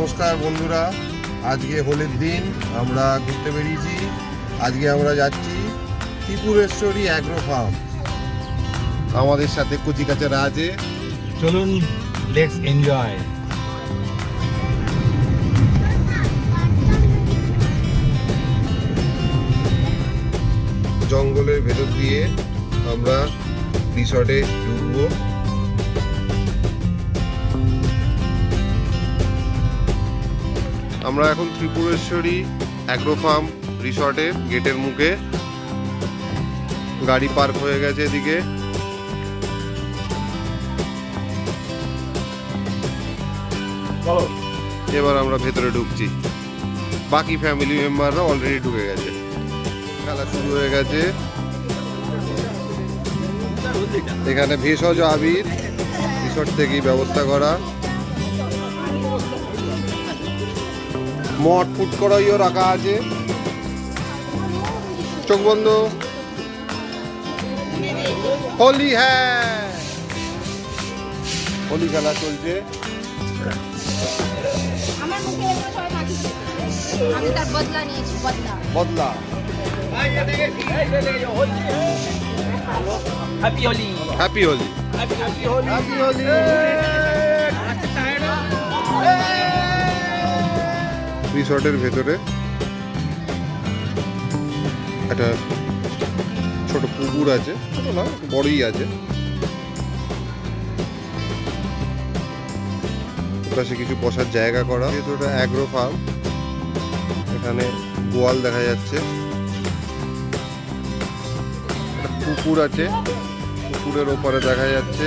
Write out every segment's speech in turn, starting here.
নমস্কার বন্ধুরা, আজকে হোলির দিন আমরা ঘুরতে বেরিয়েছি। আজকে আমরা যাচ্ছি ত্রিপুরেশ্বরী অ্যাগ্রো ফার্ম। আমাদের সাথে কচিকাচারা আছে, চলুন লেটস এনজয়। জঙ্গলের ভেতর দিয়ে আমরা রিসর্টে ঢুকবো। আমরা এখন ত্রিপুরেশ্বরী অ্যাগ্রো ফার্ম রিসর্টের গেটের মুখে। গাড়ি পার্ক হয়ে গেছে এদিকে। এবার আমরা ভেতরে ঢুকছি। বাকি ফ্যামিলি মেম্বাররা অলরেডি ঢুকে গেছে। খেলা শুরু হয়ে গেছে। এখানে ভেষজ আবির রিসর্ট থেকেই ব্যবস্থা করা। মট ফুট করাইও রাখা আছে। চোখ বন্ধ। হোলি, হ্যাঁ হোলি খেলা চলছে। আমি তার বদলা নিয়েছি, বদলা। Happy Holi, happy Holi, happy Holi, happy Holi. রিসর্টের ভেতরে একটা ছোট পুকুর আছে, ছোট না বড়ই আছে। পাশে কিছু বসার জায়গা করা। ভেতরে অ্যাগ্রো ফার্ম। এখানে গোয়াল দেখা যাচ্ছে। একটা পুকুর আছে, পুকুরের ওপরে দেখা যাচ্ছে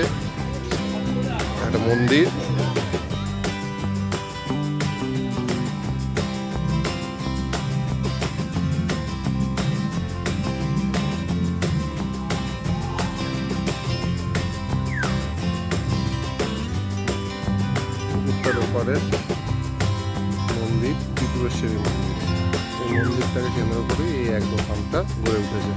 একটা মন্দির। পুকুরটার ওপরে মন্দির, ত্রিপুরেশ্বরী মন্দির। এই মন্দিরটাকে কেন্দ্র করে এই অ্যাগ্রো ফার্মটা গড়ে উঠেছে।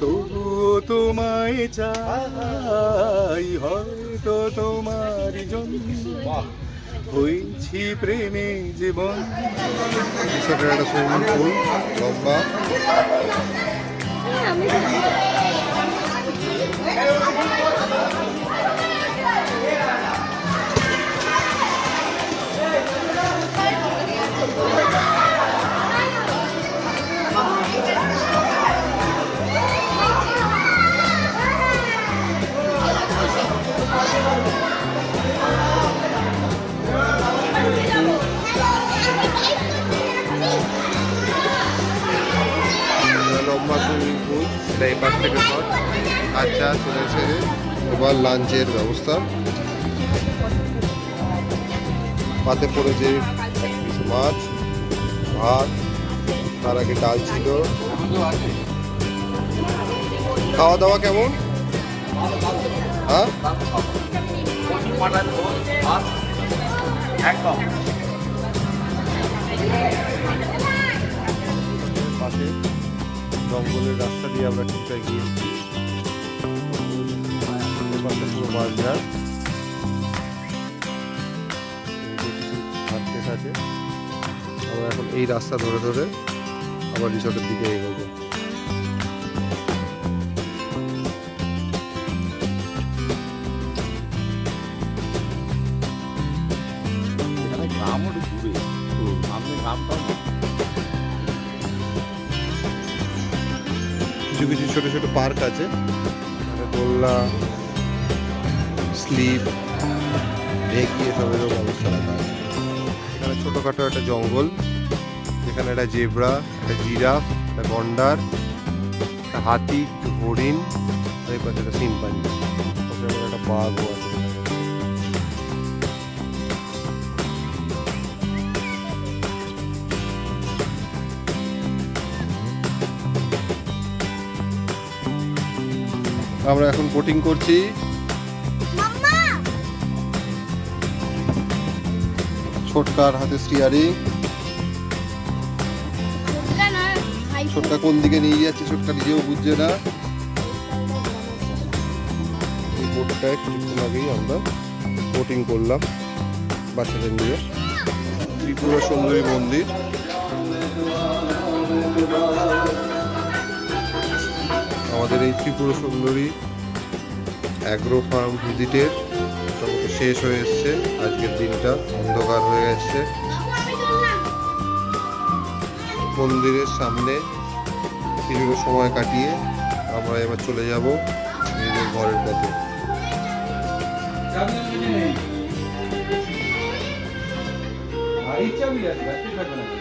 তবুও তোমায় চাই, হয়তো তোমার জন্য হয়েছি প্রেমে জীবন। রিসর্টের একটা সুইমিং পুল, লম্বা। লম্বা সুইমিং পুল, এটা এই পাশ থেকে শট। আচ্ছা, চলে এসে এবার লাঞ্চের ব্যবস্থা। পাতে পড়েছে কিছু মাছ, ভাত, তার আগে ডাল ছিল। খাওয়া দাওয়া কেমন? হ্যাঁ, পাশে জঙ্গলের রাস্তা দিয়ে আমরা ঠিকঠাক গিয়েছি। পাশে পুরো বাজার, মার্কেট আছে। আমরা এখন এই রাস্তা ধরে ধরে আবার রিসর্টের দিকে এগোবো। গ্রামও দূরে, আমি গ্রামটাও কিছু কিছু ছোট ছোট পার্ক আছে, দোলনা, স্লিপ, ঢেকি এসবেরও ব্যবস্থা রাখা আছে। এখানে ছোটোখাটো একটা জঙ্গল, যেখানে একটা জেব্রা, একটা জিরাফ, একটা গন্ডার, একটা হাতি, কিছু হরিণ, এই পাশে একটা শিম্পাঞ্জি, পাশে আবার একটা বাঘও আছে। আমরা এখন বোটিং করছি। ছোটকার হাতে স্টিয়ারিং। ছোটকা কোন দিকে নিয়ে যাচ্ছে ছোটকা নিজেও বুঝছে না। এই বোটটায় কিছুক্ষণ আগেই আমরা বোটিং করলাম বাচ্চাদের নিয়ে। ত্রিপুরা সুন্দরী মন্দির, আমাদের এই ত্রিপুরা সুন্দরী অ্যাগ্রো ফার্ম ভিজিটের মোটামুটি শেষ হয়ে এসছে। আজকের দিনটা অন্ধকার হয়ে এসছে। মন্দিরের সামনে কিছুটা সময় কাটিয়ে আমরা এবার চলে যাব নিজেদের ঘরের পথে। চাবি নেই, আর এই চাবি আছে, থাকবে না।